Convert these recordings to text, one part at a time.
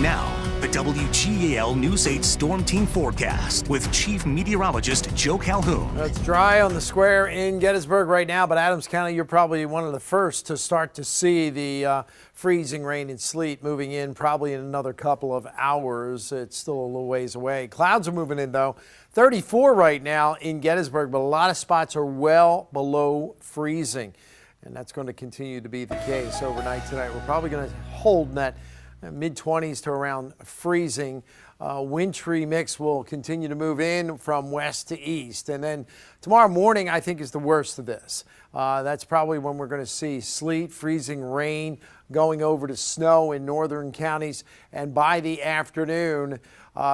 Now, the WGAL News 8 Storm Team Forecast with Chief Meteorologist Joe Calhoun. It's dry on the square in Gettysburg right now, but Adams County, you're probably one of the first to start to see the freezing rain and sleet moving in probably in another couple of hours. It's still a little ways away. Clouds are moving in, though. 34 right now in Gettysburg, but a lot of spots are well below freezing, and that's going to continue to be the case overnight tonight. We're probably going to hold in that mid-20s to around freezing. Wintry mix will continue to move in from west to east. And then tomorrow morning, I think, is the worst of this. That's probably when we're going to see sleet, freezing rain, going over to snow in northern counties. And by the afternoon,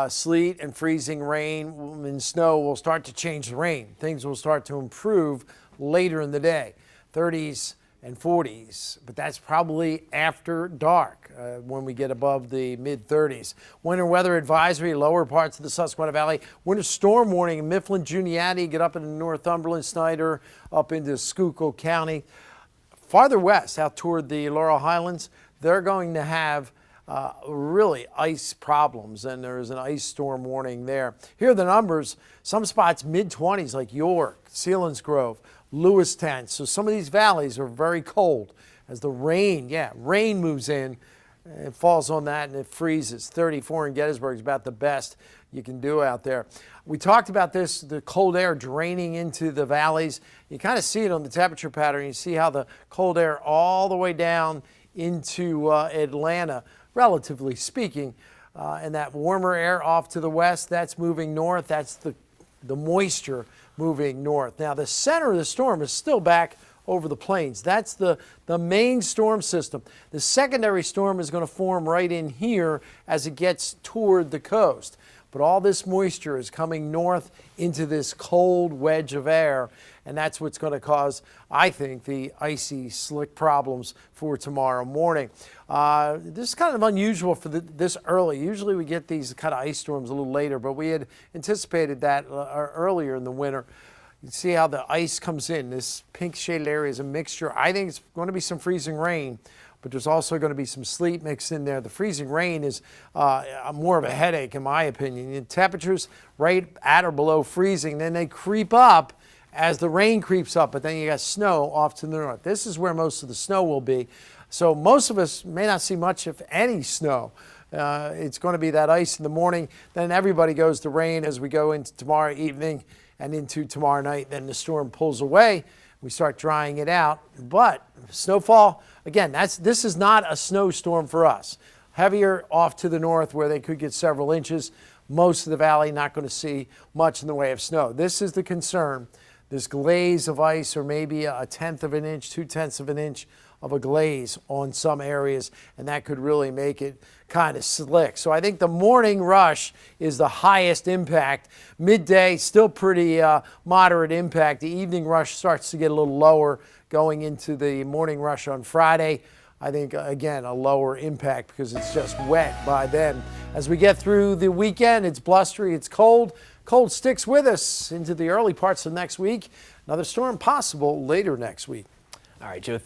sleet and freezing rain and snow will start to change the rain. Things will start to improve later in the day. 30s and 40s, but that's probably after dark when we get above the mid-30s. Winter weather advisory, lower parts of the Susquehanna Valley. Winter storm warning in Mifflin, Juniati, get up into Northumberland, Snyder, up into Schuylkill County. Farther west, out toward the Laurel Highlands, they're going to have really ice problems, and there's an ice storm warning there. Here are the numbers. Some spots mid-20s like York, Selinsgrove, Lewistown. So some of these valleys are very cold as the rain moves in. It falls on that and it freezes. 34 in Gettysburg is about the best you can do out there. We talked about this, the cold air draining into the valleys. You kind of see it on the temperature pattern. You see how the cold air all the way down into Atlanta, relatively speaking, and that warmer air off to the west, that's moving north. That's the moisture moving north. Now, the center of the storm is still back over the plains. That's the main storm system. The secondary storm is going to form right in here as it gets toward the coast. But all this moisture is coming north into this cold wedge of air, and that's what's going to cause, I think, the icy, slick problems for tomorrow morning. This is kind of unusual for this early. Usually we get these kind of ice storms a little later, but we had anticipated that earlier in the winter. You see how the ice comes in. This pink shaded area is a mixture. I think it's going to be some freezing rain, but there's also going to be some sleet mixed in there. The freezing rain is more of a headache, in my opinion. The temperatures right at or below freezing, then they creep up as the rain creeps up, but then you got snow off to the north. This is where most of the snow will be. So most of us may not see much, if any, snow. It's going to be that ice in the morning. Then everybody goes to rain as we go into tomorrow evening and into tomorrow night. Then the storm pulls away. We start drying it out. But snowfall, again, this is not a snowstorm for us. Heavier off to the north where they could get several inches. Most of the valley not going to see much in the way of snow. This is the concern. This glaze of ice, or maybe a 1/10 of an inch, 2/10 of an inch of a glaze on some areas, and that could really make it kind of slick. So I think the morning rush is the highest impact. Midday, still pretty moderate impact. The evening rush starts to get a little lower going into the morning rush on Friday. I think, again, a lower impact because it's just wet by then. As we get through the weekend, it's blustery, it's cold. Cold sticks with us into the early parts of next week. Another storm possible later next week. All right, Joe.